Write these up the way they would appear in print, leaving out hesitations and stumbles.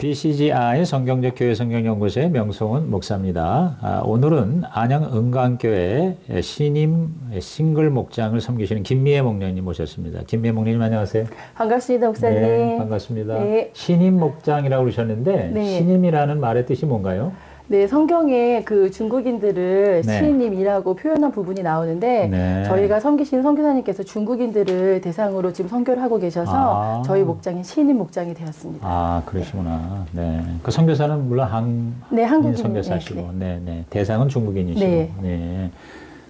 BCGI 성경적 교회 성경연구소의 명성훈 목사입니다. 오늘은 안양 은광교회 신임 싱글 목장을 섬기시는 김미애 목녀님 모셨습니다. 김미애 목녀님 안녕하세요. 반갑습니다, 목사님. 네, 반갑습니다. 네. 신임 목장이라고 그러셨는데 네. 신임이라는 말의 뜻이 뭔가요? 네, 성경에 그 중국인들을 네. 신임이라고 표현한 부분이 나오는데 네. 저희가 섬기신 선교사님께서 중국인들을 대상으로 지금 선교를 하고 계셔서 저희 목장이 신임 목장이 되었습니다. 아, 그러시구나. 네. 그 선교사는 물론 네, 한국인 선교사시고, 네. 대상은 중국인이시고. 네. 네.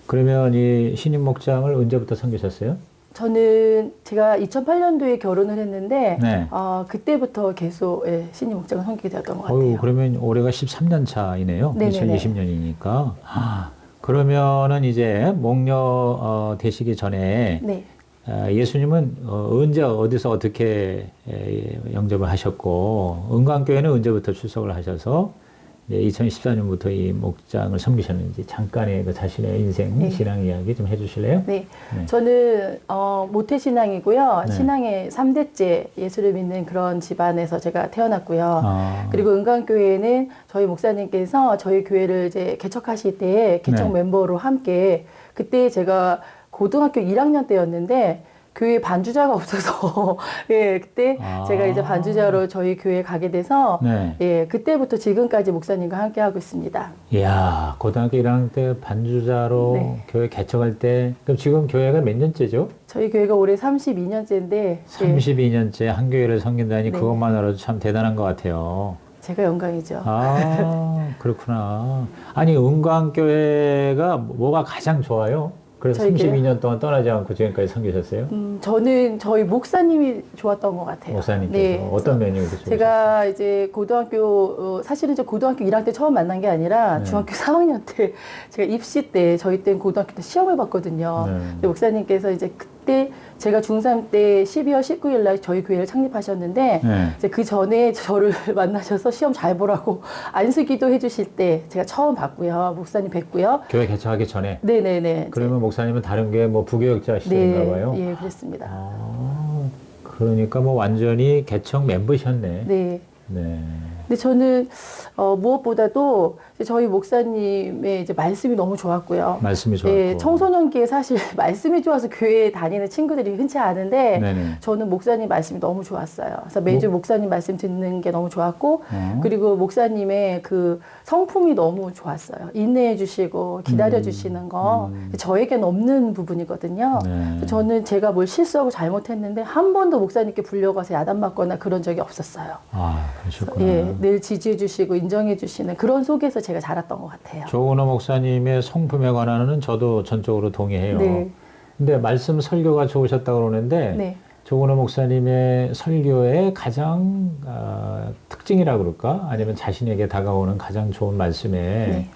그러면 이 신임 목장을 언제부터 섬기셨어요? 저는 제가 2008년도에 결혼을 했는데 네. 그때부터 계속 신임 목장을 섬기게 되었던 것 같아요. 그러면 올해가 13년 차이네요. 네네네. 2020년이니까. 그러면은 이제 목녀 되시기 전에 네. 예수님은 언제 어디서 어떻게 영접을 하셨고 은광교회는 언제부터 출석을 하셔서 2014년부터 이 목장을 섬기셨는지 잠깐의 그 자신의 인생 네. 신앙 이야기 좀 해주실래요? 네. 네. 저는 모태신앙이고요. 네. 신앙의 3대째 예수를 믿는 그런 집안에서 제가 태어났고요. 그리고 은광교회는 저희 목사님께서 저희 교회를 이제 개척하실 때 개척 네. 멤버로 함께 그때 제가 고등학교 1학년 때였는데 교회 반주자가 없어서 예, 그때 제가 이제 반주자로 저희 교회에 가게 돼서 네. 예, 그때부터 지금까지 목사님과 함께 하고 있습니다. 이야, 고등학교 1학년 때 반주자로 네. 교회 개척할 때, 그럼 지금 교회가 몇 년째죠? 저희 교회가 올해 32년째인데 32년째 한 교회를 섬긴다니 네. 그것만으로도 참 대단한 것 같아요. 제가 영광이죠. 그렇구나. 아니, 은광교회가 뭐가 가장 좋아요? 그래서 저희 32년 동안 떠나지 않고 지금까지 섬기셨어요? 저는 저희 목사님이 좋았던 것 같아요. 목사님께서 네. 어떤 면이 그렇죠? 제가 이제 고등학교, 사실은 이제 고등학교 1학년 때 처음 만난 게 아니라 네. 중학교 3학년 때 제가 입시 때 저희 때는 고등학교 때 시험을 봤거든요. 네. 근데 목사님께서 이제 그때 제가 중3 때 12월 19일 날 저희 교회를 창립하셨는데 네. 이제 그 전에 저를 만나셔서 시험 잘 보라고 안수기도 해주실 때 제가 처음 봤고요. 목사님 뵀고요. 교회 개척하기 전에? 네네네. 그러면 목사님은 다른 교회 뭐 부교역자 시절인가 봐요? 예, 그랬습니다. 그러니까 뭐 완전히 개척 멤버셨네. 네. 네. 근데 저는 무엇보다도 이제 저희 목사님의 이제 말씀이 너무 좋았고요. 말씀이 좋았고. 네, 청소년기에 사실 말씀이 좋아서 교회에 다니는 친구들이 흔치 않은데 네네. 저는 목사님 말씀이 너무 좋았어요. 그래서 매주 목사님 말씀 듣는 게 너무 좋았고 그리고 목사님의 그 성품이 너무 좋았어요. 인내해 주시고 기다려 주시는 거 저에겐 없는 부분이거든요. 네. 저는 제가 뭘 실수하고 잘못했는데 한 번도 목사님께 불려가서 야단맞거나 그런 적이 없었어요. 그러셨구나. 예, 늘 지지해 주시고 인정해 주시는 그런 속에서 제가 자랐던 것 같아요. 조은호 목사님의 성품에 관한은 저도 전적으로 동의해요. 네. 근데 말씀 설교가 좋으셨다고 그러는데 네. 조은호 목사님의 설교의 가장 특징이라고 그럴까? 아니면 자신에게 다가오는 가장 좋은 말씀에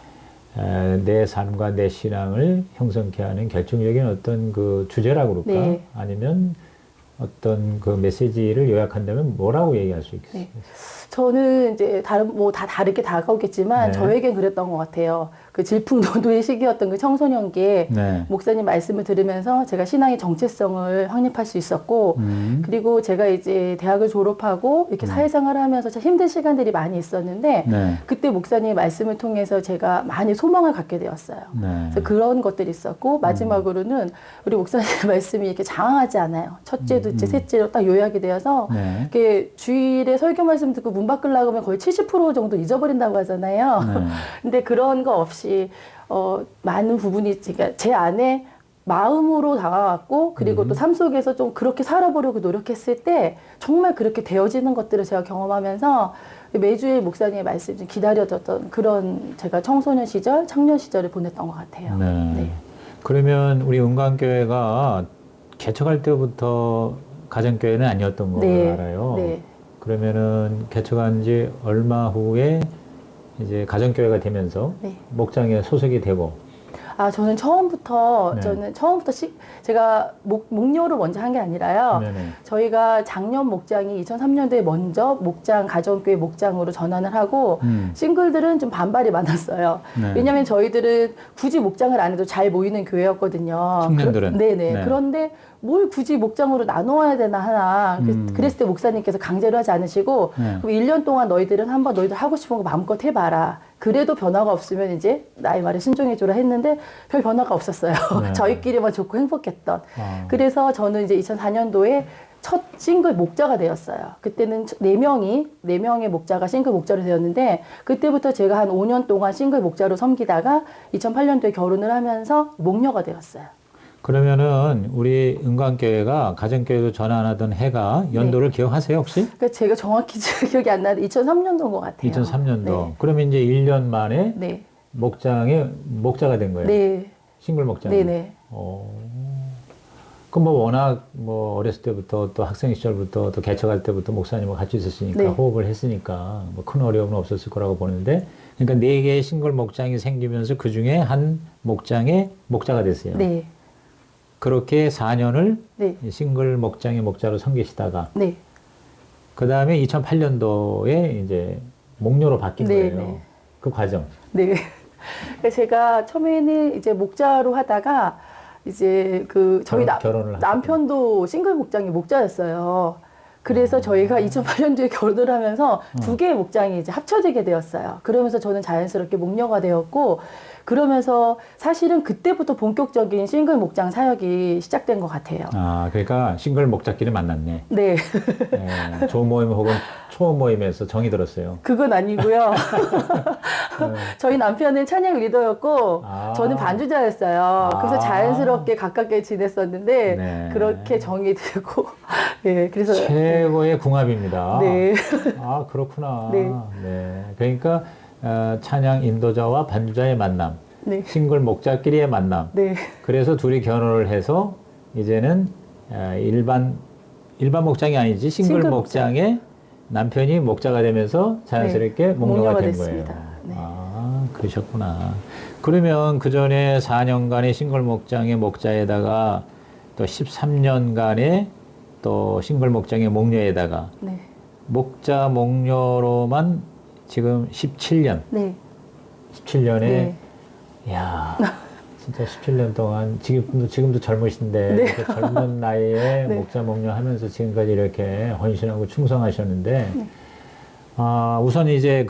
내 삶과 내 신앙을 형성케 하는 결정적인 어떤 그 주제라고 그럴까? 네. 아니면 어떤 그 메시지를 요약한다면 뭐라고 얘기할 수 있겠어요? 네. 저는 이제 다 다르게 다가오겠지만 네. 저에겐 그랬던 것 같아요. 그 질풍노도의 시기였던 그 청소년기에 네. 목사님 말씀을 들으면서 제가 신앙의 정체성을 확립할 수 있었고 그리고 제가 이제 대학을 졸업하고 이렇게 사회생활을 하면서 참 힘든 시간들이 많이 있었는데 네. 그때 목사님의 말씀을 통해서 제가 많이 소망을 갖게 되었어요. 네. 그래서 그런 것들이 있었고 마지막으로는 우리 목사님 말씀이 이렇게 장황하지 않아요. 첫째, 둘째, 셋째로 딱 요약이 되어서 네. 이렇게 주일에 설교 말씀 듣고 문 밖을 나가면 거의 70% 정도 잊어버린다고 하잖아요. 네. 근데 그런 거 없이 많은 부분이 제 안에 마음으로 다가왔고 그리고 또 삶 속에서 좀 그렇게 살아보려고 노력했을 때 정말 그렇게 되어지는 것들을 제가 경험하면서 매주의 목사님의 말씀 좀 기다려졌던 그런 제가 청소년 시절, 청년 시절을 보냈던 것 같아요. 네. 네. 그러면 우리 은광교회가 개척할 때부터 가정교회는 아니었던 걸로 네. 알아요. 네. 그러면은 개척한 지 얼마 후에 이제 가정교회가 되면서 네. 목장에 소속이 되고 저는 처음부터, 네. 제가 목료를 먼저 한 게 아니라요. 네네. 저희가 작년 목장이 2003년도에 먼저 가정교회 목장으로 전환을 하고, 싱글들은 좀 반발이 많았어요. 네. 왜냐면 저희들은 굳이 목장을 안 해도 잘 모이는 교회였거든요. 청년들은. 네네. 네. 그런데 뭘 굳이 목장으로 나눠야 되나 하나. 그랬을 때 목사님께서 강제로 하지 않으시고, 네. 그럼 1년 동안 너희들 하고 싶은 거 마음껏 해봐라. 그래도 변화가 없으면 이제 나의 말에 순종해줘라 했는데 별 변화가 없었어요. 네. 저희끼리만 좋고 행복했던. 아. 그래서 저는 이제 2004년도에 첫 싱글 목자가 되었어요. 그때는 4명의 목자가 싱글 목자로 되었는데, 그때부터 제가 한 5년 동안 싱글 목자로 섬기다가 2008년도에 결혼을 하면서 목녀가 되었어요. 그러면은 우리 은광교회가 가정교회로 전환하던 해가 연도를 기억하세요, 혹시? 그러니까 제가 정확히 기억이 안 나는데 2003년도인 것 같아요. 2003년도. 네. 그러면 이제 1년 만에 네. 목자가 된 거예요. 네. 싱글 목장. 네네. 그럼 뭐 워낙 뭐 어렸을 때부터 또 학생 시절부터 또 개척할 때부터 목사님과 같이 있었으니까 네. 호흡을 했으니까 뭐 큰 어려움은 없었을 거라고 보는데, 그러니까 4개의 싱글 목장이 생기면서 그 중에 한 목장의 목자가 됐어요. 네. 그렇게 4년을 네. 싱글 목장의 목자로 섬기시다가 네. 그 다음에 2008년도에 이제 목료로 바뀐 네, 거예요. 네. 그 과정. 네. 그래서 제가 처음에는 이제 목자로 하다가 이제 저희 결혼을 남편도 싱글 목장의 목자였어요. 그래서 저희가 2008년도에 결혼을 하면서 2개의 목장이 이제 합쳐지게 되었어요. 그러면서 저는 자연스럽게 목녀가 되었고, 그러면서 사실은 그때부터 본격적인 싱글 목장 사역이 시작된 것 같아요. 아, 그러니까 싱글 목자끼리 만났네. 네. 네, 조모임 혹은 초모임에서 정이 들었어요. 그건 아니고요. 저희 남편은 찬양 리더였고 저는 반주자였어요. 그래서 자연스럽게 가깝게 지냈었는데 네. 그렇게 정이 들고 네, 그래서 최고의 궁합입니다. 네. 아, 그렇구나. 네. 네. 그러니까 찬양 인도자와 반주자의 만남, 네. 싱글 목자끼리의 만남. 네. 그래서 둘이 결혼을 해서 이제는 일반 목장이 아니지 싱글 목장의 남편이 목자가 되면서 자연스럽게 네. 목녀가 된 됐습니다. 거예요. 네. 아, 그러셨구나. 그러면 그 전에 4년간의 싱글 목장의 목자에다가 또 13년간의 또 싱글 목장의 목녀에다가 네. 목자 목녀로만 지금 17년. 네. 17년에 네. 야, 진짜 17년 동안 지금도 젊으신데 네. 그 젊은 나이에 네. 목자 목녀 하면서 지금까지 이렇게 헌신하고 충성하셨는데 네. 우선 이제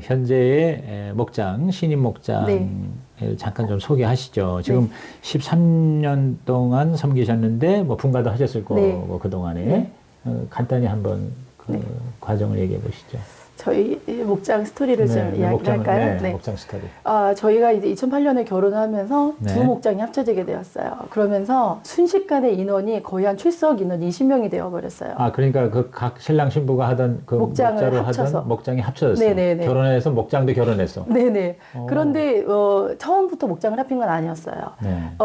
현재의 목장 신임 목장 네. 잠깐 좀 소개하시죠. 지금 13년 동안 섬기셨는데 뭐 분가도 하셨을 거고 네. 그 동안에 네. 간단히 한번 그 네. 과정을 얘기해 보시죠. 저희 목장 스토리를 좀 이야기할까요? 네, 목장 스토리. 저희가 이제 2008년에 결혼을 하면서 네. 두 목장이 합쳐지게 되었어요. 그러면서 순식간에 인원이 거의 한 출석 인원 20명이 되어버렸어요. 아, 그러니까 그 각 신랑 신부가 하던 그 목장을 목자로 합쳐서. 하던 목장이 합쳐졌어요. 네네네. 결혼해서 목장도 결혼했어. 네네. 어. 그런데 처음부터 목장을 합힌 건 아니었어요. 네.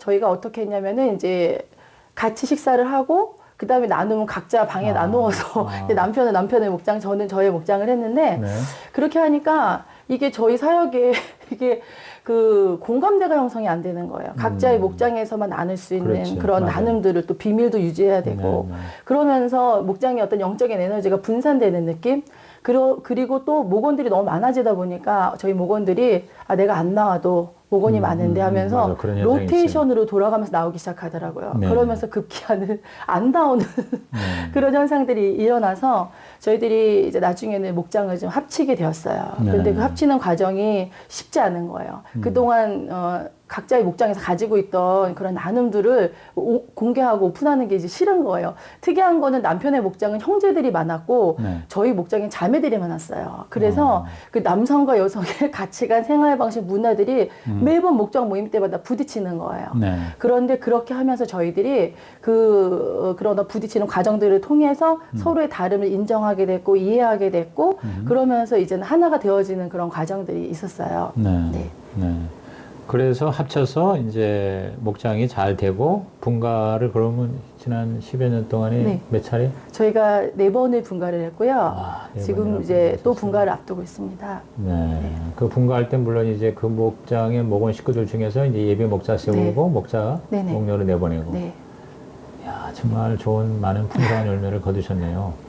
저희가 어떻게 했냐면은 이제 같이 식사를 하고 그 다음에 나누면 각자 방에 나누어서 이제 남편은 남편의 목장, 저는 저의 목장을 했는데 네. 그렇게 하니까 이게 저희 사역에 이게 그 공감대가 형성이 안 되는 거예요. 각자의 목장에서만 나눌 수 있는 그렇지. 그런 맞아요. 나눔들을 또 비밀도 유지해야 되고 네, 네. 그러면서 목장의 어떤 영적인 에너지가 분산되는 느낌? 그리고 또 목원들이 너무 많아지다 보니까 저희 목원들이 내가 안 나와도 목원이 많은데 하면서 맞아. 그런 현상이 로테이션으로 돌아가면서 나오기 시작하더라고요. 네. 그러면서 급기야는 안 나오는 그런 현상들이 일어나서 저희들이 이제 나중에는 목장을 좀 합치게 되었어요. 네. 그런데 그 합치는 과정이 쉽지 않은 거예요. 그동안 각자의 목장에서 가지고 있던 그런 나눔들을 공개하고 오픈하는 게 이제 싫은 거예요. 특이한 거는 남편의 목장은 형제들이 많았고 네. 저희 목장엔 자매들이 많았어요. 그래서 그 남성과 여성의 가치관, 생활 방식, 문화들이 매번 목장 모임 때마다 부딪히는 거예요. 네. 그런데 그렇게 하면서 저희들이 그런 부딪히는 과정들을 통해서 서로의 다름을 인정하게 됐고 이해하게 됐고 그러면서 이제는 하나가 되어지는 그런 과정들이 있었어요. 네. 네. 네. 그래서 합쳐서 이제 목장이 잘 되고 분가를 그러면 지난 10여 년 동안에 네. 몇 차례? 저희가 4번을 분가를 했고요. 아, 네 지금 번이나 이제 또 분가하셨어요. 분가를 앞두고 있습니다. 네. 그 분가할 때 물론 이제 그 목장의 목원 식구들 중에서 이제 예비 목자 세우고 목자 네네. 목료를 내보내고. 네. 야, 정말 좋은 많은 풍성한 열매를 거두셨네요.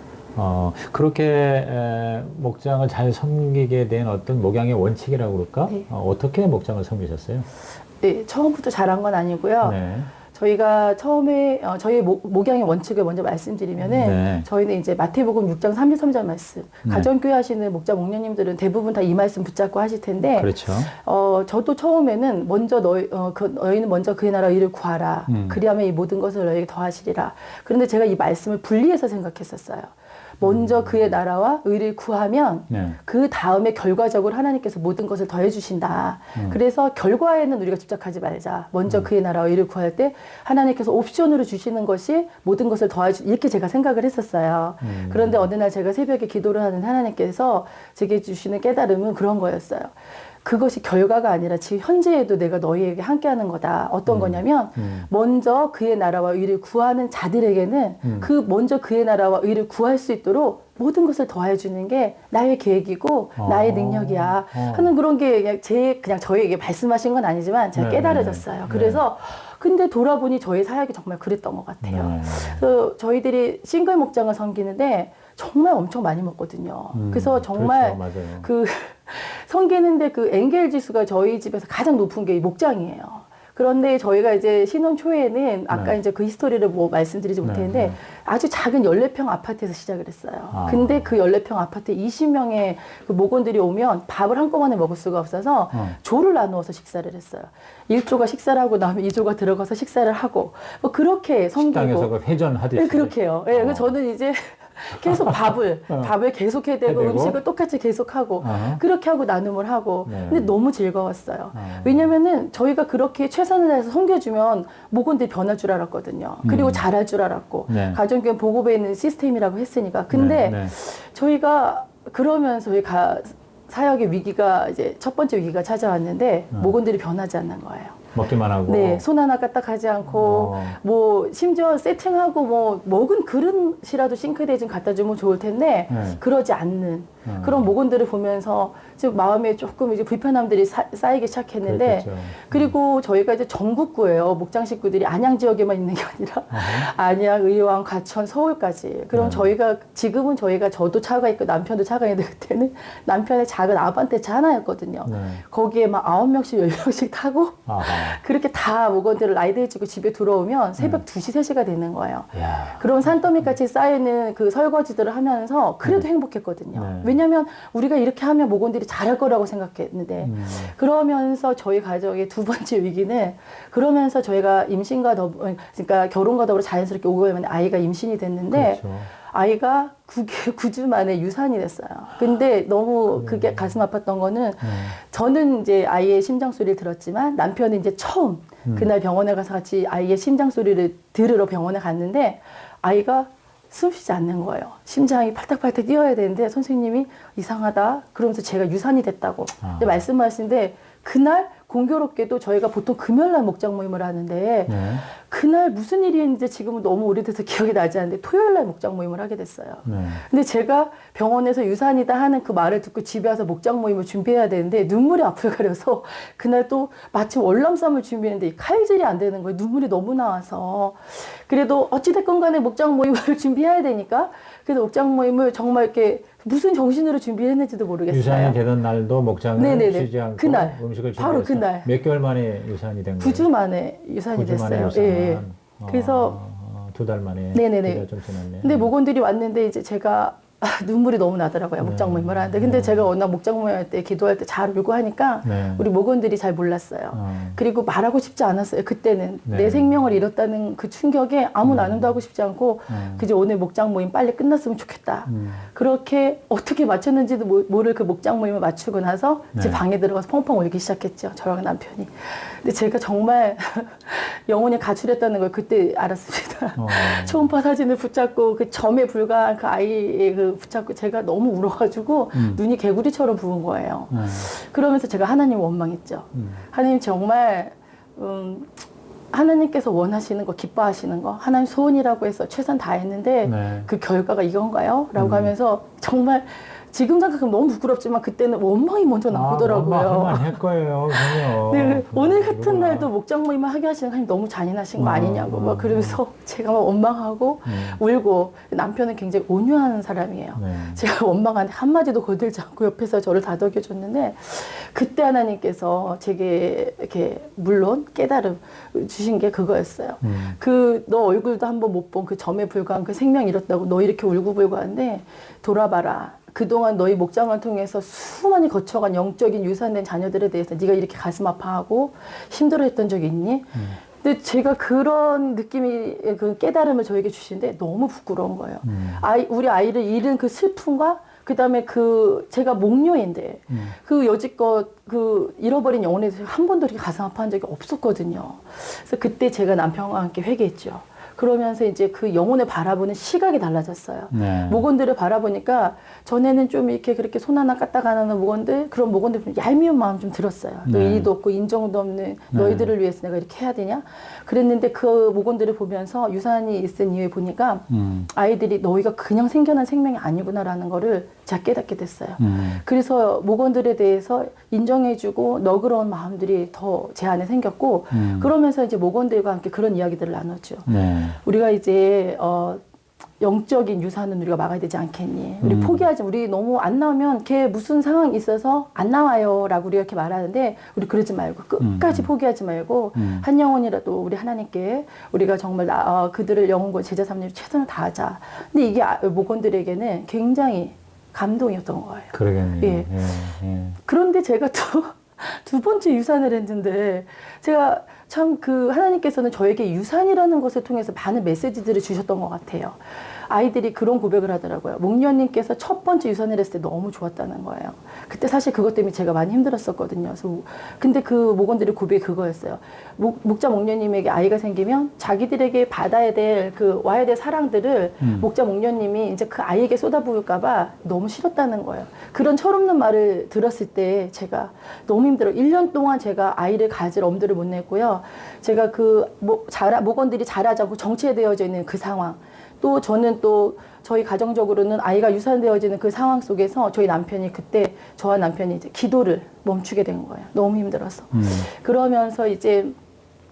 그렇게 목장을 잘 섬기게 된 어떤 목양의 원칙이라고 그럴까? 네. 어떻게 목장을 섬기셨어요? 네, 처음부터 잘한 건 아니고요. 네. 저희가 처음에 저희 목양의 원칙을 먼저 말씀드리면은 네. 저희는 이제 마태복음 6장 33절 말씀 네. 가정교회 하시는 목자 목녀님들은 대부분 다 이 말씀 붙잡고 하실 텐데 그렇죠. 저도 처음에는 먼저 너희는 먼저 그의 나라 일을 구하라. 그리하면 이 모든 것을 너희에게 더하시리라. 그런데 제가 이 말씀을 분리해서 생각했었어요. 먼저 그의 나라와 의를 구하면 네. 그 다음에 결과적으로 하나님께서 모든 것을 더해 주신다. 그래서 결과에는 우리가 집착하지 말자. 먼저 그의 나라와 의를 구할 때 하나님께서 옵션으로 주시는 것이 모든 것을 더해 주 이렇게 제가 생각을 했었어요. 그런데 어느 날 제가 새벽에 기도를 하는 하나님께서 제게 주시는 깨달음은 그런 거였어요. 그것이 결과가 아니라 지금 현재에도 내가 너희에게 함께하는 거다. 어떤 거냐면 먼저 그의 나라와 의를 구하는 자들에게는 그 먼저 그의 나라와 의를 구할 수 있도록 모든 것을 더해 주는 게 나의 계획이고 나의 능력이야 하는 그런 게 그냥 저에게 말씀하신 건 아니지만 제가 네, 깨달아졌어요. 네. 그래서 근데 돌아보니 저희 사역이 정말 그랬던 것 같아요. 네. 그래서 저희들이 싱글 목장을 섬기는데 정말 엄청 많이 먹거든요. 그래서 정말 그렇죠. 맞아요. 그 섬기는데 그 엔겔 지수가 저희 집에서 가장 높은 게 이 목장이에요. 그런데 저희가 이제 신혼 초에는 아까 네. 이제 그 히스토리를 뭐 말씀드리지 네, 못했는데 네. 아주 작은 14평 아파트에서 시작을 했어요. 아. 근데 그 14평 아파트에 20명의 그 목원들이 오면 밥을 한꺼번에 먹을 수가 없어서 조를 나누어서 식사를 했어요. 1조가 식사를 하고 나면 2조가 들어가서 식사를 하고 뭐 그렇게 섬기고 식당에서 그 회전하듯이. 네, 그렇게요. 네, 그래서 저는 이제 계속 밥을 계속 해대고 해대고. 음식을 똑같이 계속하고 어허. 그렇게 하고 나눔을 하고 네. 근데 너무 즐거웠어요. 왜냐면은 저희가 그렇게 최선을 다해서 섬겨주면 목원들이 변할 줄 알았거든요. 그리고 잘할 줄 알았고 네. 가정교회 보급에 있는 시스템이라고 했으니까. 근데 네, 네. 저희가 그러면서 사역의 위기가 이제 첫 번째 위기가 찾아왔는데 목원들이 변하지 않는 거예요. 먹기만 하고. 네, 손 하나 까딱하지 않고 뭐 심지어 세팅하고 뭐 먹은 그릇이라도 싱크대에 좀 갖다 주면 좋을 텐데 네. 그러지 않는 그런 목원들을 보면서 지금 마음에 조금 이제 불편함들이 쌓이기 시작했는데 그렇겠죠. 그리고 저희가 이제 전국구예요. 목장 식구들이 안양 지역에만 있는 게 아니라 안양, 의왕, 과천, 서울까지. 그럼 지금은 저도 차가 있고 남편도 차가 있는데 그때는 남편의 작은 아반떼차 하나였거든요. 네. 거기에 막 9명씩 10명씩 타고 아하. 그렇게 다 목원들을 라이드 해주고 집에 들어오면 새벽 2시, 3시가 되는 거예요. 야. 그런 산더미같이 쌓이는 그 설거지들을 하면서 그래도 행복했거든요. 네. 왜냐면 우리가 이렇게 하면 목원들이 잘할 거라고 생각했는데 그러면서 저희 가정의 두 번째 위기는 그러면서 저희가 그러니까 결혼과 더불어 자연스럽게 오고 가면 아이가 임신이 됐는데 그렇죠. 아이가 9주 만에 유산이 됐어요. 근데 너무 그게 가슴 아팠던 거는 저는 이제 아이의 심장 소리를 들었지만 남편은 이제 처음 그날 병원에 가서 같이 아이의 심장 소리를 들으러 병원에 갔는데 아이가 숨 쉬지 않는 거예요. 심장이 팔딱팔딱 뛰어야 되는데 선생님이 이상하다. 그러면서 제가 유산이 됐다고 근데 말씀하시는데 그날 공교롭게도 저희가 보통 금요일날 목장 모임을 하는데 네. 그날 무슨 일이 있는지 지금은 너무 오래돼서 기억이 나지 않는데 토요일날 목장 모임을 하게 됐어요. 네. 근데 제가 병원에서 유산이다 하는 그 말을 듣고 집에 와서 목장 모임을 준비해야 되는데 눈물이 앞을 가려서 그날 또 마침 월남쌈을 준비했는데 칼질이 안 되는 거예요. 눈물이 너무 나와서. 그래도 어찌됐건 간에 목장 모임을 준비해야 되니까 그래서 목장 모임을 정말 이렇게 무슨 정신으로 준비했는지도 모르겠어요. 유산이 되던 날도 목장을 네네네. 쉬지 않고 그날, 음식을 바로 준비해서 그날. 몇 개월 만에 유산이 된 거예요? 9주 만에 유산이 9주 만에 됐어요. 유산. 예, 예. 그래서 2달 만에. 네네네. 2달 좀 지났네. 근데 목원들이 왔는데 이제 제가 눈물이 너무 나더라고요. 네. 목장 모임을 하는데. 근데 제가 워낙 목장 모임 할 때 기도할 때 잘 울고 하니까 네. 우리 목원들이 잘 몰랐어요. 그리고 말하고 싶지 않았어요. 그때는 네. 내 생명을 잃었다는 그 충격에 아무 나눔도 하고 싶지 않고 그저 오늘 목장 모임 빨리 끝났으면 좋겠다. 그렇게 어떻게 맞췄는지도 모를 그 목장 모임을 맞추고 나서 제 네. 방에 들어가서 펑펑 울기 시작했죠. 저랑 남편이. 근데 제가 정말 영혼이 가출했다는 걸 그때 알았습니다. 초음파 사진을 붙잡고 그 점에 불과한 그 아이의 그 그 붙잡고 제가 너무 울어가지고 눈이 개구리처럼 부은 거예요. 그러면서 제가 하나님 원망했죠. 하나님 정말 하나님께서 원하시는 거, 기뻐하시는 거, 하나님 소원이라고 해서 최선 다했는데 네. 그 결과가 이건가요? 라고 하면서 정말 지금 생각하면 너무 부끄럽지만 그때는 원망이 먼저 나오더라고요. 원망할 할 거예요. 그럼요. 네, 오늘 같은 그러구나. 날도 목장 모임을 하게 하시는 하나님 너무 잔인하신 거 아니냐고 막 그러면서 제가 막 원망하고 울고 남편은 굉장히 온유한 사람이에요. 네. 제가 원망한 한마디도 거들지 않고 옆에서 저를 다독여 줬는데 그때 하나님께서 제게 이렇게 물론 깨달음 주신 게 그거였어요. 그 너 얼굴도 한번 못 본 그 점에 불과한 그 생명 잃었다고 너 이렇게 울고불고 하는데 돌아봐라. 그동안 너희 목장을 통해서 수많이 거쳐간 영적인 유산된 자녀들에 대해서 네가 이렇게 가슴 아파하고 힘들어했던 적이 있니? 근데 제가 그런 느낌이 그 깨달음을 저에게 주시는데 너무 부끄러운 거예요. 우리 아이를 잃은 그 슬픔과 그다음에 그 제가 목녀인데 그 여지껏 그 잃어버린 영혼에 대해서 한 번도 이렇게 가슴 아파한 적이 없었거든요. 그래서 그때 제가 남편과 함께 회개했죠. 그러면서 이제 그 영혼을 바라보는 시각이 달라졌어요. 네. 목원들을 바라보니까 전에는 좀 이렇게 그렇게 손 하나 까딱 안 하는 목원들, 그런 목원들 좀 얄미운 마음 좀 들었어요. 너 네. 의의도 없고 인정도 없는 너희들을 위해서 내가 이렇게 해야 되냐? 그랬는데 그 목원들을 보면서 유산이 있은 이후에 보니까 아이들이 너희가 그냥 생겨난 생명이 아니구나라는 거를 제가 깨닫게 됐어요. 그래서 목원들에 대해서 인정해주고 너그러운 마음들이 더 제 안에 생겼고 그러면서 이제 목원들과 함께 그런 이야기들을 나눴죠. 네. 우리가 이제 영적인 유산은 우리가 막아야 되지 않겠니? 우리 포기하지. 우리 너무 안 나오면 걔 무슨 상황이 있어서 안 나와요 라고 우리가 이렇게 말하는데 우리 그러지 말고 끝까지 포기하지 말고 한 영혼이라도 우리 하나님께 우리가 정말 그들을 영혼과 제자 삼는 최선을 다하자. 근데 이게 목원들에게는 굉장히 감동이었던 거예요. 그러겠네요. 예. 그런데 제가 두 번째 유산을 했는데 제가 참 그 하나님께서는 저에게 유산이라는 것을 통해서 많은 메시지들을 주셨던 것 같아요. 아이들이 그런 고백을 하더라고요. 목녀님께서 첫 번째 유산을 했을 때 너무 좋았다는 거예요. 그때 사실 그것 때문에 제가 많이 힘들었었거든요. 그래서 근데 그 목원들의 고백이 그거였어요. 목자 목녀님에게 아이가 생기면 자기들에게 받아야 될 그 와야 될 사랑들을 목자 목녀님이 이제 그 아이에게 쏟아부을까봐 너무 싫었다는 거예요. 그런 철없는 말을 들었을 때 제가 너무 힘들어요. 1년 동안 제가 아이를 가질 엄두를 못 냈고요. 제가 그 목원들이 자라지 않고 정체되어져 있는 그 상황. 또 저는 또 저희 가정적으로는 아이가 유산되어지는 그 상황 속에서 저희 남편이 그때 저와 남편이 이제 기도를 멈추게 된 거예요. 너무 힘들어서. 그러면서 이제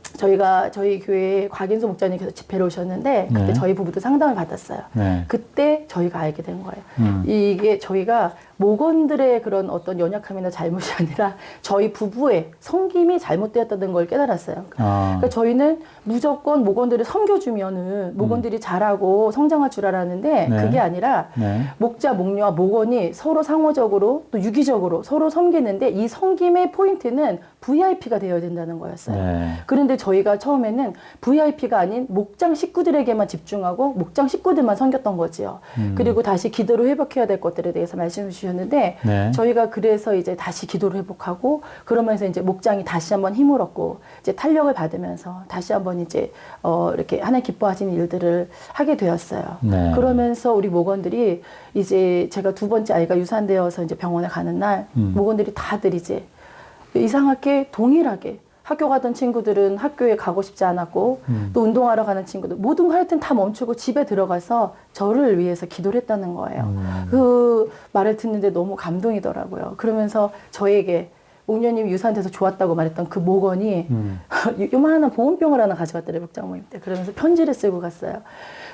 저희 교회에 곽인수 목자님께서 집회를 오셨는데 그때 네. 저희 부부도 상담을 받았어요. 네. 그때 저희가 알게 된 거예요. 이게 저희가 목원들의 그런 어떤 연약함이나 잘못이 아니라 저희 부부의 섬김이 잘못되었다는 걸 깨달았어요. 그러니까 저희는 무조건 목원들을 섬겨주면은 목원들이 잘하고 성장할 줄 알았는데 네. 그게 아니라 네. 목자, 목녀와 목원이 서로 상호적으로 또 유기적으로 서로 섬기는데 이 섬김의 포인트는 VIP가 되어야 된다는 거였어요. 네. 그런데 저희가 처음에는 VIP가 아닌 목장 식구들에게만 집중하고 목장 식구들만 섬겼던 거지요. 그리고 다시 기도를 회복해야 될 것들에 대해서 말씀을 주셨는데 네. 저희가 그래서 이제 다시 기도를 회복하고 그러면서 이제 목장이 다시 한번 힘을 얻고 이제 탄력을 받으면서 다시 한번 이제 이렇게 하나님 기뻐하시는 일들을 하게 되었어요. 네. 그러면서 우리 목원들이 이제 제가 두 번째 아이가 유산되어서 이제 병원에 가는 날 목원들이 다들 이제 이상하게 동일하게 학교 가던 친구들은 학교에 가고 싶지 않았고 또 운동하러 가는 친구들 모든 거 하여튼 다 멈추고 집에 들어가서 저를 위해서 기도를 했다는 거예요. 그 말을 듣는데 너무 감동이더라고요. 그러면서 저에게 목녀님이 유산돼서 좋았다고 말했던 그 목원이 요만한 보온병을 하나 가져갔더래요. 목장 모임 때. 그러면서 편지를 쓰고 갔어요.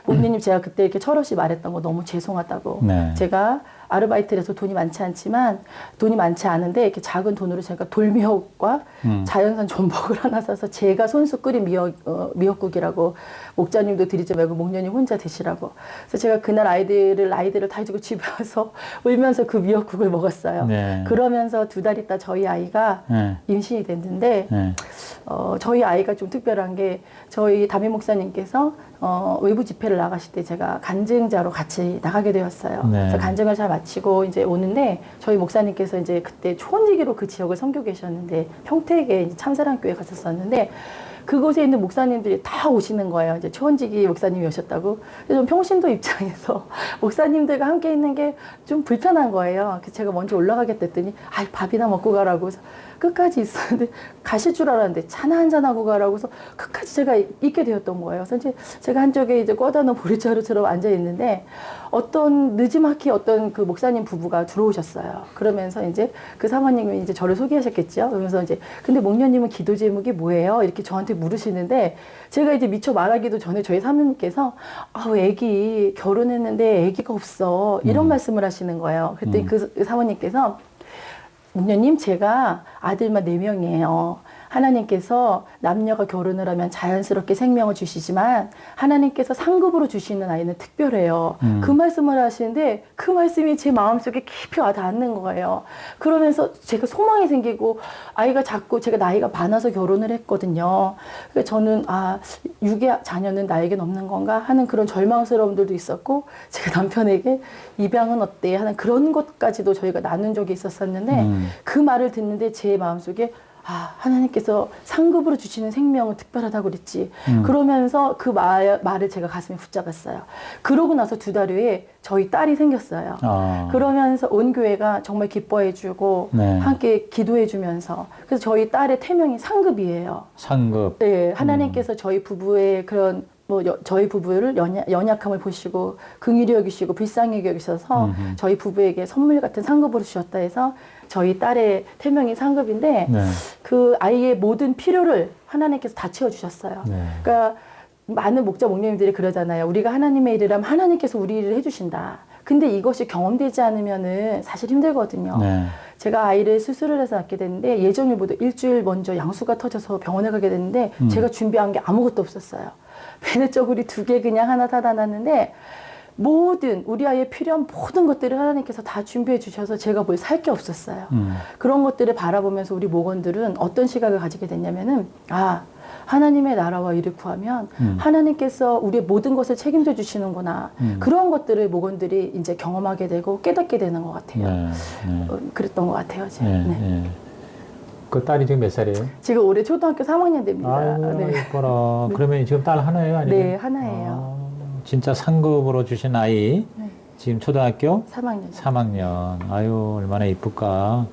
목녀님 제가 그때 이렇게 철없이 말했던 거 너무 죄송하다고. 네. 제가 아르바이트를 해서 돈이 많지 않지만 돈이 많지 않은데 이렇게 작은 돈으로 제가 돌미역과 자연산 전복을 하나 사서 제가 손수 끓인 미역국이라고 목자님도 드리지 말고 목녀님 혼자 드시라고. 그래서 제가 그날 아이들을 다 해주고 집에 와서 울면서 그 미역국을 먹었어요. 네. 그러면서 두 달 있다 저희 아이가 네. 임신이 됐는데 네. 저희 아이가 좀 특별한 게 저희 담임 목사님께서 외부 집회를 나가실 때 제가 간증자로 같이 나가게 되었어요. 네. 그래서 간증을 잘 마치고 이제 오는데 저희 목사님께서 이제 그때 초원지기로 그 지역을 섬기고 계셨는데 평택에 이제 참사랑교회 갔었었는데 그곳에 있는 목사님들이 다 오시는 거예요. 이제 초원지기 목사님이 오셨다고. 그래서 좀 평신도 입장에서 목사님들과 함께 있는 게 좀 불편한 거예요. 그래서 제가 먼저 올라가겠다 했더니 아, 밥이나 먹고 가라고 해서 끝까지 있었는데 가실 줄 알았는데 차나 한잔 하고 가라고 해서 끝까지 제가 있게 되었던 거예요. 그래서 이제 제가 한쪽에 이제 꽂아 놓은 보리자루처럼 앉아 있는데 어떤 느지막이 어떤 그 목사님 부부가 들어오셨어요. 그러면서 이제 그 사모님이 이제 저를 소개하셨겠죠. 그러면서 이제 근데 목녀님은 기도 제목이 뭐예요? 이렇게 저한테 물으시는데 제가 이제 미처 말하기도 전에 저희 사모님께서 아우 애기 결혼했는데 애기가 없어 이런 말씀을 하시는 거예요. 그랬더니 그 사모님께서 목녀님 제가 아들만 4명이에요. 하나님께서 남녀가 결혼을 하면 자연스럽게 생명을 주시지만 하나님께서 상급으로 주시는 아이는 특별해요. 그 말씀을 하시는데 그 말씀이 제 마음속에 깊이 와 닿는 거예요. 그러면서 제가 소망이 생기고 아이가 자꾸 제가 나이가 많아서 결혼을 했거든요. 그러니까 저는 아 육의 자녀는 나에겐 없는 건가 하는 그런 절망스러움들도 있었고 제가 남편에게 입양은 어때 하는 그런 것까지도 저희가 나눈 적이 있었었는데 그 말을 듣는데 제 마음속에 아, 하나님께서 상급으로 주시는 생명은 특별하다고 그랬지. 그러면서 그 말을 제가 가슴에 붙잡았어요. 그러고 나서 2달 후에 저희 딸이 생겼어요. 그러면서 온 교회가 정말 기뻐해주고 네. 함께 기도해주면서 그래서 저희 딸의 태명이 상급이에요. 상급. 네, 하나님께서 저희 부부의 그런 저희 부부를 연약함을 보시고 긍휼히 여기시고 불쌍히 여기셔서 저희 부부에게 선물 같은 상급으로 주셨다 해서 저희 딸의 태명이 상급인데 네. 그 아이의 모든 필요를 하나님께서 다 채워주셨어요. 네. 그러니까 많은 목자 목녀님들이 그러잖아요. 우리가 하나님의 일을 하면 하나님께서 우리 일을 해주신다. 근데 이것이 경험되지 않으면은 사실 힘들거든요. 네. 제가 아이를 수술을 해서 낳게 됐는데 예정일보다 일주일 먼저 양수가 터져서 병원에 가게 됐는데 제가 준비한 게 아무것도 없었어요. 베네저고리 2개 그냥 하나 사다 놨는데 모든 우리 아이의 필요한 모든 것들을 하나님께서 다 준비해 주셔서 제가 뭘 살 게 없었어요. 그런 것들을 바라보면서 우리 목원들은 어떤 시각을 가지게 됐냐면은 아 하나님의 나라와 일을 구하면 하나님께서 우리의 모든 것을 책임져 주시는구나. 그런 것들을 목원들이 이제 경험하게 되고 깨닫게 되는 것 같아요. 네. 네. 그랬던 것 같아요. 제가. 네. 네. 네. 그 딸이 지금 몇 살이에요? 지금 올해 초등학교 3학년 됩니다. 아이고, 네. 이뻐라. 그러면 지금 딸 하나예요? 아니면? 네, 하나예요. 진짜 상급으로 주신 아이. 네. 지금 초등학교 3학년. 3학년. 아유, 얼마나 이쁠까.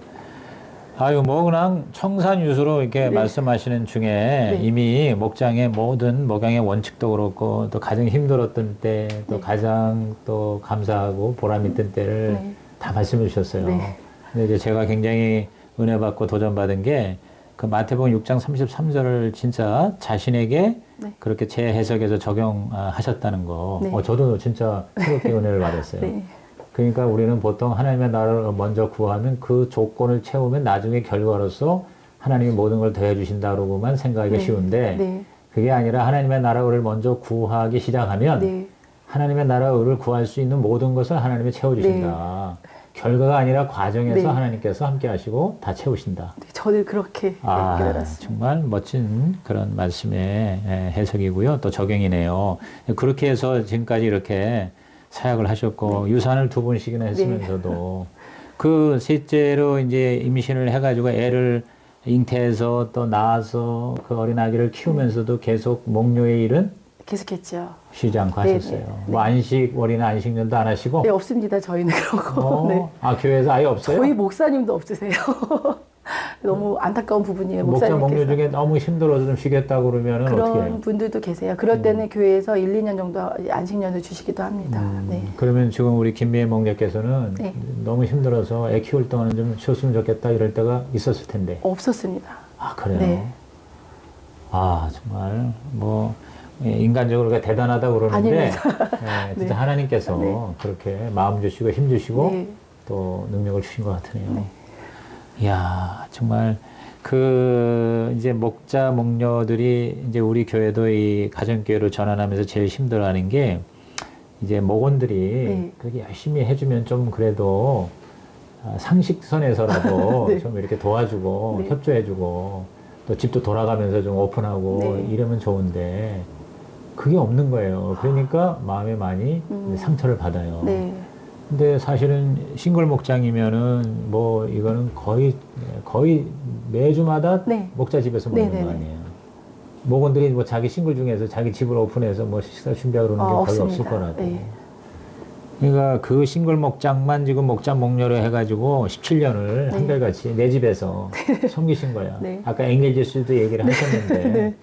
아유, 뭐, 그냥 청산유수로 이렇게 네. 말씀하시는 중에 네. 이미 목장의 모든 목양의 원칙도 그렇고 또 가장 힘들었던 때 또 네. 가장 또 감사하고 보람 있던 때를 네. 다 말씀해 주셨어요. 네. 근데 이제 제가 굉장히 은혜 받고 도전 받은 게 그 마태복음 6장 33절을 진짜 자신에게 네. 그렇게 재해석해서 적용하셨다는 거. 네. 저도 진짜 새롭게 은혜를 받았어요. 네. 그러니까 우리는 보통 하나님의 나라를 먼저 구하면 그 조건을 채우면 나중에 결과로서 하나님이 모든 걸 더해주신다고만 생각하기가 네. 쉬운데 네. 그게 아니라 하나님의 나라를 먼저 구하기 시작하면 네. 하나님의 나라를 구할 수 있는 모든 것을 하나님이 채워주신다. 결과가 아니라 과정에서 네. 하나님께서 함께 하시고 다 채우신다. 네, 저는 그렇게 깨달았습니다. 정말 멋진 그런 말씀의 해석이고요. 또 적용이네요. 그렇게 해서 지금까지 이렇게 사역을 하셨고 유산을 2번씩이나 했으면서도 그 셋째로 이제 임신을 해가지고 애를 잉태해서 또 낳아서 그 어린 아기를 키우면서도 계속 목료의 일은 계속했죠. 쉬지 않고 네, 하셨어요. 네, 뭐 안식월이나 안식년도 안 하시고? 네, 없습니다. 저희는 그런 거. 네. 아, 교회에서 아예 없어요? 저희 목사님도 없으세요. 너무 안타까운 부분이에요. 목자 목사님께서. 목료 중에 너무 힘들어서 좀 쉬겠다고 그러면은 어떻게 해요? 그런 분들도 계세요. 그럴 때는 교회에서 1, 2년 정도 안식년을 주시기도 합니다. 네. 그러면 지금 우리 김미애 목녀께서는 네. 너무 힘들어서 애 키울 동안은 좀 쉬었으면 좋겠다 이럴 때가 있었을 텐데. 없었습니다. 아, 그래요? 네. 아, 정말 뭐 인간적으로 그렇게 대단하다고 그러는데 진짜 네. 하나님께서 네. 그렇게 마음 주시고 힘 주시고 네. 또 능력을 주신 것 같으네요. 네. 이야, 정말 그 이제 목자 목녀들이 이제 우리 교회도 이 가정교회로 전환하면서 제일 힘들어하는 게 이제 목원들이 네. 그렇게 열심히 해주면 좀 그래도 상식선에서라도 네. 좀 이렇게 도와주고 네. 협조해주고 또 집도 돌아가면서 좀 오픈하고 네. 이러면 좋은데 그게 없는 거예요. 그러니까 마음에 많이 상처를 받아요. 네. 근데 사실은 싱글 목장이면은 뭐 이거는 거의 매주마다 네. 목자 집에서 먹는 네네네. 거 아니에요. 목원들이 뭐 자기 싱글 중에서 자기 집을 오픈해서 뭐 식사 준비하고 그러는 게 거의 없을 없습니다. 거라고. 네. 그러니까 그 싱글 목장만 지금 목장 목료로 해가지고 17년을 네. 한결같이 내 집에서 섬기신 거야. 네. 아까 앵겔제스도 얘기를 하셨는데. 네.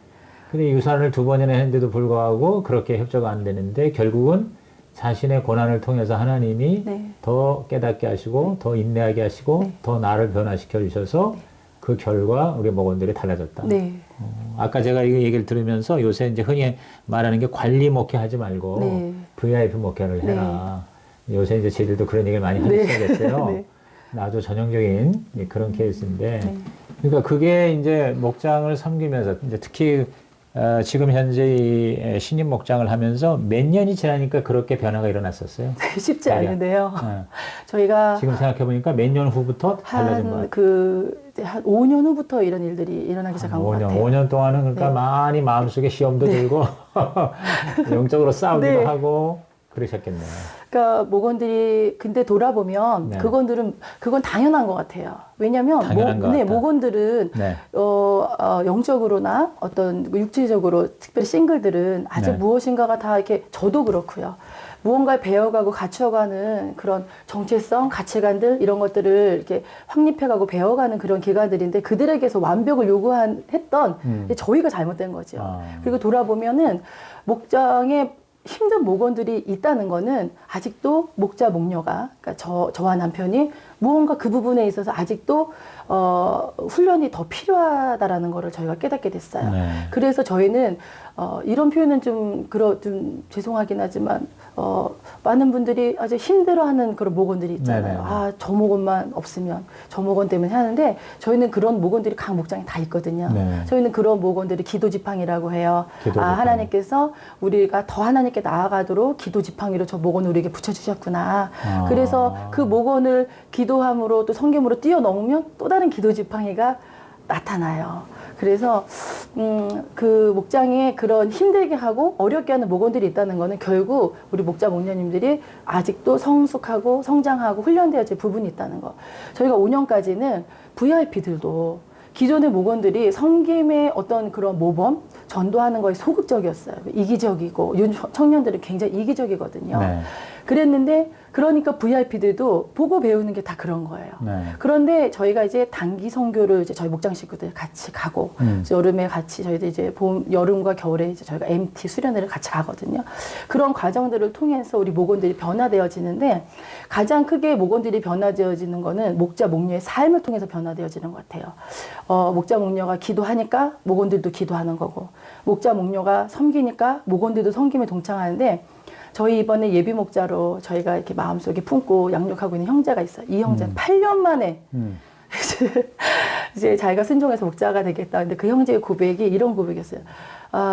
근데 유산을 2번이나 했는데도 불구하고 그렇게 협조가 안 되는데 결국은 자신의 고난을 통해서 하나님이 네. 더 깨닫게 하시고 더 인내하게 하시고 네. 더 나를 변화시켜 주셔서 그 결과 우리 목원들이 달라졌다. 네. 아까 제가 이 얘기를 들으면서 요새 이제 흔히 말하는 게 관리 목회 하지 말고 네. VIP 목회를 해라. 요새 이제 저희들도 그런 얘기를 많이 네. 하기 시작했어요. 네. 아주 전형적인 그런 케이스인데, 네. 그러니까 그게 이제 목장을 섬기면서 이제 특히 지금 현재 이 신임 목장을 하면서 몇 년이 지나니까 그렇게 변화가 일어났었어요. 쉽지 자기가. 않은데요. 네. 저희가 지금 생각해 보니까 몇 년 후부터 달라진 것 같아요. 한 5년 후부터 이런 일들이 일어나기 시작한 것 5년, 같아요. 5년 동안은 그러니까 네. 많이 마음속에 시험도 들고 영적으로 싸우기도 네. 하고 그러셨겠네요. 그러니까 목원들이 근데 돌아보면 네. 그건 당연한 것 같아요. 왜냐하면 당연한 것 같다. 목원들은 네. 영적으로나 어떤 육체적으로 특별히 싱글들은 아직 네. 무엇인가가 다 이렇게 저도 그렇고요. 무언가를 배워가고 갖춰가는 그런 정체성, 가치관들 이런 것들을 이렇게 확립해가고 배워가는 그런 기관들인데 그들에게서 완벽을 했던 저희가 잘못된 거죠. 아. 그리고 돌아보면은 목장에 힘든 목원들이 있다는 거는 아직도 목자 목녀가 그러니까 저와 남편이 무언가 그 부분에 있어서 아직도 훈련이 더 필요하다라는 거를 저희가 깨닫게 됐어요. 네. 그래서 저희는 이런 표현은 좀 죄송하긴 하지만 많은 분들이 아주 힘들어하는 그런 목원들이 있잖아요. 네네. 아, 저 목원만 없으면 저 목원 때문에 하는데 저희는 그런 목원들이 각 목장에 다 있거든요. 네. 저희는 그런 목원들이 기도 지팡이라고 해요. 기도 지팡이. 하나님께서 우리가 더 하나님께 나아가도록 기도 지팡이로 저 목원을 우리에게 붙여주셨구나. 아. 그래서 그 목원을 기도함으로 또 성김으로 뛰어넘으면 또 다른 기도 지팡이가 나타나요. 그래서 그 목장에 그런 힘들게 하고 어렵게 하는 목원들이 있다는 거는 결국 우리 목자 목녀님들이 아직도 성숙하고 성장하고 훈련되어질 부분이 있다는 거. 저희가 5년까지는 VIP들도 기존의 목원들이 섬김의 어떤 그런 모범, 전도하는 거에 소극적이었어요. 이기적이고 청년들은 굉장히 이기적이거든요. 네. 그랬는데 그러니까 VIP들도 보고 배우는 게 다 그런 거예요. 네. 그런데 저희가 이제 단기 선교를 이제 저희 목장 식구들 같이 가고 여름에 같이 저희들 이제 여름과 겨울에 이제 저희가 MT 수련회를 같이 가거든요. 그런 과정들을 통해서 우리 목원들이 변화되어지는데 가장 크게 목원들이 변화되어지는 거는 목자 목녀의 삶을 통해서 변화되어지는 것 같아요. 목자 목녀가 기도하니까 목원들도 기도하는 거고 목자 목녀가 섬기니까 목원들도 섬김에 동참하는데 저희 이번에 예비 목자로 저희가 이렇게 마음속에 품고 양육하고 있는 형제가 있어요. 이 형제는 8년 만에 이제 자기가 순종해서 목자가 되겠다. 근데 그 형제의 고백이 이런 고백이었어요.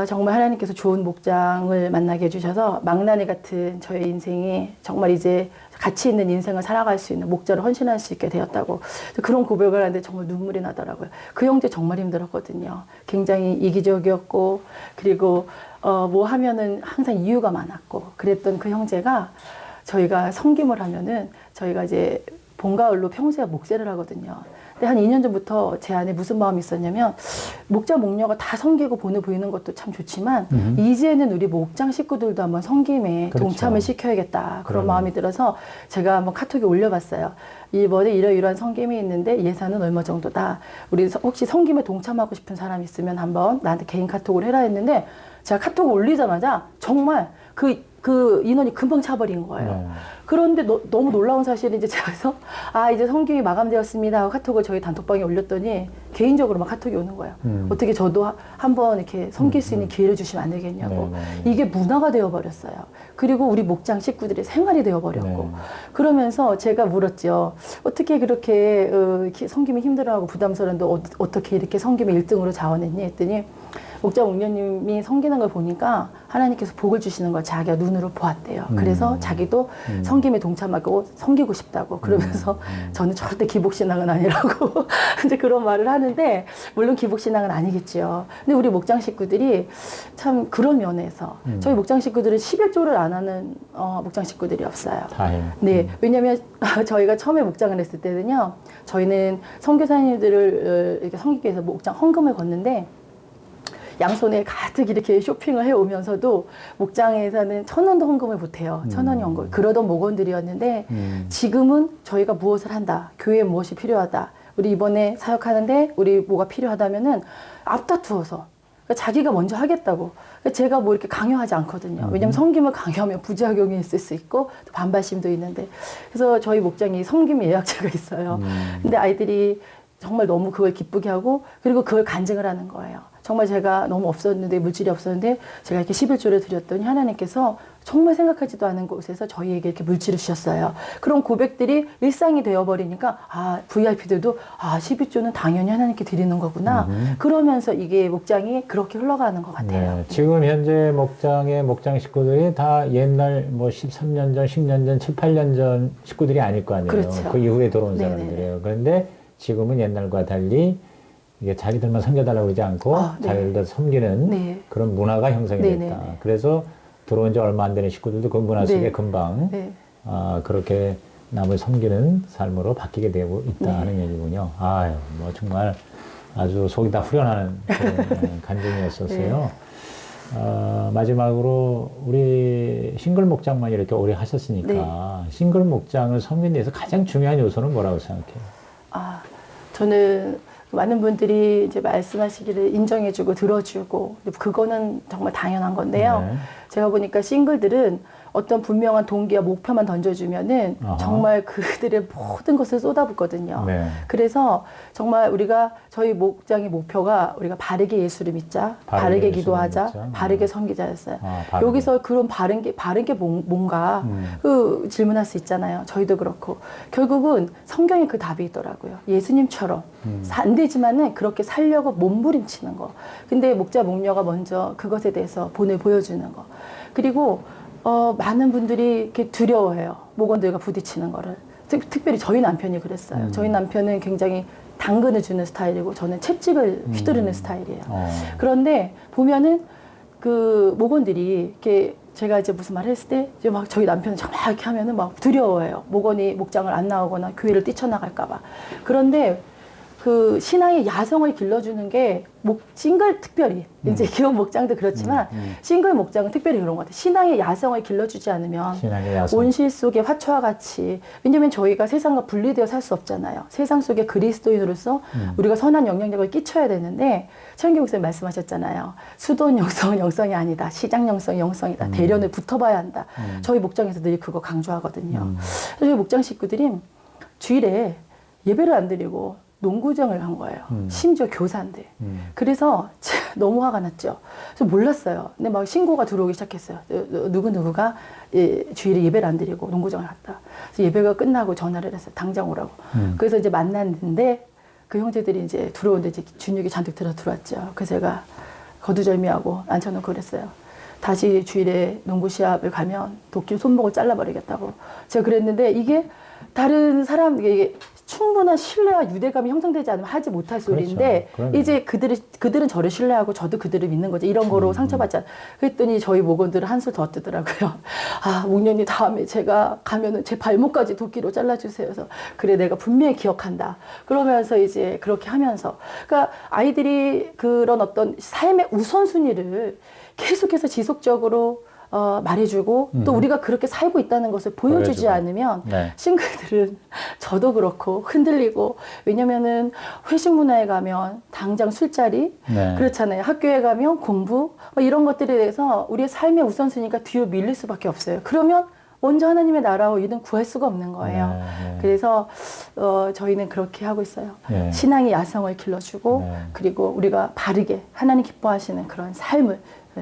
정말 하나님께서 좋은 목장을 만나게 해주셔서 망나니 같은 저의 인생이 정말 이제 가치 있는 인생을 살아갈 수 있는 목자로 헌신할 수 있게 되었다고 그런 고백을 하는데 정말 눈물이 나더라고요. 그 형제 정말 힘들었거든요. 굉장히 이기적이었고 그리고 뭐 하면은 항상 이유가 많았고 그랬던 그 형제가 저희가 섬김을 하면은 저희가 이제 봄가을로 평소에 목세를 하거든요. 근데 한 2년 전부터 제 안에 무슨 마음이 있었냐면 목자 목녀가 다 섬기고 보이는 것도 참 좋지만 이제는 우리 목장 식구들도 한번 섬김에 그렇죠. 동참을 시켜야겠다 그런 그러네. 마음이 들어서 제가 한번 카톡에 올려봤어요. 이번에 이러이러한 섬김이 있는데 예산은 얼마 정도다. 우리 혹시 섬김에 동참하고 싶은 사람 있으면 한번 나한테 개인 카톡을 해라 했는데 제가 카톡을 올리자마자 정말 그 인원이 금방 차버린 거예요. 네. 그런데 너무 놀라운 사실은 이제 제가 그래서 이제 섬김이 마감되었습니다 하고 카톡을 저희 단톡방에 올렸더니 개인적으로 막 카톡이 오는 거예요. 어떻게 저도 한번 이렇게 섬길 수 있는 기회를 주시면 안 되겠냐고. 네. 이게 문화가 되어버렸어요. 그리고 우리 목장 식구들의 생활이 되어버렸고. 네. 그러면서 제가 물었죠. 어떻게 그렇게 섬김이 힘들어하고 부담스러운데 어떻게 이렇게 섬김에 1등으로 자원했니? 했더니 목자 목녀님이 섬기는 걸 보니까 하나님께서 복을 주시는 걸 자기가 눈으로 보았대요. 그래서 자기도 섬김에 동참하고 섬기고 싶다고 그러면서 저는 절대 기복신앙은 아니라고 이제 그런 말을 하는데 물론 기복신앙은 아니겠죠. 근데 우리 목장 식구들이 참 그런 면에서 저희 목장 식구들은 11조를 안 하는 목장 식구들이 없어요. 다행. 네, 왜냐면 저희가 처음에 목장을 했을 때는요, 저희는 선교사님들을 이렇게 섬기기 위해서 목장 헌금을 걷는데 양손에 가득 이렇게 쇼핑을 해오면서도 목장에서는 1,000원도 헌금을 못해요. 1,000원 헌금. 그러던 목원들이었는데 지금은 저희가 무엇을 한다. 교회에 무엇이 필요하다. 우리 이번에 사역하는데 우리 뭐가 필요하다면은 앞다투어서 그러니까 자기가 먼저 하겠다고. 그러니까 제가 뭐 이렇게 강요하지 않거든요. 왜냐하면 섬김을 강요하면 부작용이 있을 수 있고 또 반발심도 있는데. 그래서 저희 목장이 섬김 예약자가 있어요. 근데 아이들이 정말 너무 그걸 기쁘게 하고 그리고 그걸 간증을 하는 거예요. 정말 제가 너무 없었는데 물질이 없었는데 제가 이렇게 11조를 드렸더니 하나님께서 정말 생각하지도 않은 곳에서 저희에게 이렇게 물질을 주셨어요. 그런 고백들이 일상이 되어버리니까 아 VIP들도 아 12조는 당연히 하나님께 드리는 거구나. 그러면서 이게 목장이 그렇게 흘러가는 것 같아요. 네, 지금 현재 목장의 목장 식구들이 다 옛날 뭐 13년 전, 10년 전, 7, 8년 전 식구들이 아닐 거 아니에요. 그렇죠. 그 이후에 들어온 네네네. 사람들이에요. 그런데 지금은 옛날과 달리 이게 자기들만 섬겨달라고 그러지 않고 네. 자기들도 섬기는 네. 그런 문화가 형성이 됐다. 네네네. 그래서 들어온 지 얼마 안 되는 식구들도 그 문화 속에 네. 금방 네. 그렇게 남을 섬기는 삶으로 바뀌게 되고 있다는 네. 얘기군요. 아유, 뭐 정말 아주 속이 다 후련하는 그런 간증이었었어요. 마지막으로 우리 싱글 목장만 이렇게 오래 하셨으니까 싱글 목장을 섬기는 데서 가장 중요한 요소는 뭐라고 생각해요? 아, 저는 많은 분들이 이제 말씀하시기를 인정해주고 들어주고 그거는 정말 당연한 건데요. 네. 제가 보니까 싱글들은 어떤 분명한 동기와 목표만 던져주면은 아하. 정말 그들의 모든 것을 쏟아붓거든요. 네. 그래서 정말 우리가 저희 목장의 목표가 우리가 바르게 예수를 믿자, 바르게 예수를 기도하자, 믿자. 바르게 섬기자였어요. 바르게. 여기서 그런 바른 게 뭔가 그 질문할 수 있잖아요. 저희도 그렇고 결국은 성경에 그 답이 있더라고요. 예수님처럼 안 되지만은 그렇게 살려고 몸부림치는 거. 근데 목자 목녀가 먼저 그것에 대해서 본을 보여주는 거. 그리고 많은 분들이 이렇게 두려워해요. 목원들과 부딪히는 거를. 특별히 저희 남편이 그랬어요. 저희 남편은 굉장히 당근을 주는 스타일이고 저는 채찍을 휘두르는 스타일이에요. 그런데 보면은 그 목원들이 이렇게 제가 이제 무슨 말을 했을 때 이제 막 저희 남편은 정말 이렇게 하면은 막 두려워해요. 목원이 목장을 안 나오거나 교회를 뛰쳐나갈까봐. 그런데 그 신앙의 야성을 길러주는 게 싱글 특별히 이제 기업 목장도 그렇지만 싱글 목장은 특별히 그런 것 같아요. 신앙의 야성을 길러주지 않으면 신앙의 야성. 온실 속의 화초와 같이 왜냐면 저희가 세상과 분리되어 살 수 없잖아요. 세상 속에 그리스도인으로서 우리가 선한 영향력을 끼쳐야 되는데 최영기 목사님 말씀하셨잖아요. 수도원 영성은 영성이 아니다. 시장 영성이 영성이다. 대련을 붙어봐야 한다. 저희 목장에서 늘 그거 강조하거든요. 저희 목장 식구들이 주일에 예배를 안 드리고 농구장을 간 거예요. 심지어 교사인데. 그래서 너무 화가 났죠. 그래서 몰랐어요. 근데 막 신고가 들어오기 시작했어요. 누구누구가 주일에 예배를 안 드리고 농구장을 갔다. 그래서 예배가 끝나고 전화를 했어요. 당장 오라고. 그래서 이제 만났는데 그 형제들이 이제 들어오는데 이제 준육이 잔뜩 들어왔죠. 그래서 제가 거두절미하고 앉혀놓고 그랬어요. 다시 주일에 농구 시합을 가면 도끼 손목을 잘라버리겠다고. 제가 그랬는데 이게 다른 사람에게 충분한 신뢰와 유대감이 형성되지 않으면 하지 못할 소리인데 그렇죠. 이제 그들은 저를 신뢰하고 저도 그들을 믿는 거죠. 이런 거로 상처받지 않. 그랬더니 저희 목원들은 한술 더 뜨더라고요. 아 목련이 다음에 제가 가면은 제 발목까지 도끼로 잘라주세요. 그래서 그래 내가 분명히 기억한다. 그러면서 이제 그렇게 하면서 그러니까 아이들이 그런 어떤 삶의 우선순위를 계속해서 지속적으로 말해주고 또 우리가 그렇게 살고 있다는 것을 보여주지 보여주고. 않으면 네. 싱글들은 저도 그렇고 흔들리고 왜냐면은 회식 문화에 가면 당장 술자리 네. 그렇잖아요. 학교에 가면 공부 이런 것들에 대해서 우리의 삶의 우선순위가 뒤로 밀릴 수밖에 없어요. 그러면 먼저 하나님의 나라와 이는 구할 수가 없는 거예요. 네. 그래서 저희는 그렇게 하고 있어요. 네. 신앙의 야성을 길러주고 네. 그리고 우리가 바르게 하나님 기뻐하시는 그런 삶을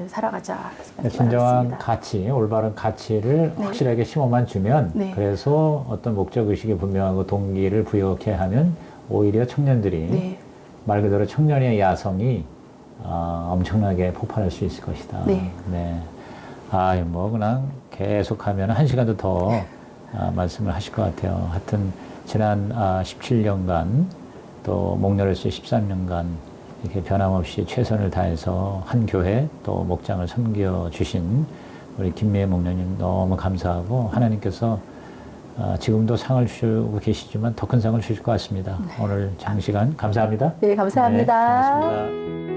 살아가자. 진정한 가치, 올바른 가치를 네. 확실하게 심어만 주면 네. 그래서 어떤 목적 의식이 분명하고 동기를 부여케 하면 오히려 청년들이 네. 말 그대로 청년의 야성이 엄청나게 폭발할 수 있을 것이다. 네. 네. 뭐 그냥 계속하면 1시간도 더 말씀을 하실 것 같아요. 하여튼 지난 17년간 또 목련으로서 13년간 이렇게 변함없이 최선을 다해서 한 교회 또 목장을 섬겨주신 우리 김미애 목련님 너무 감사하고 하나님께서 지금도 상을 주고 계시지만 더 큰 상을 주실 것 같습니다. 오늘 장시간 감사합니다. 네, 감사합니다. 네, 고맙습니다.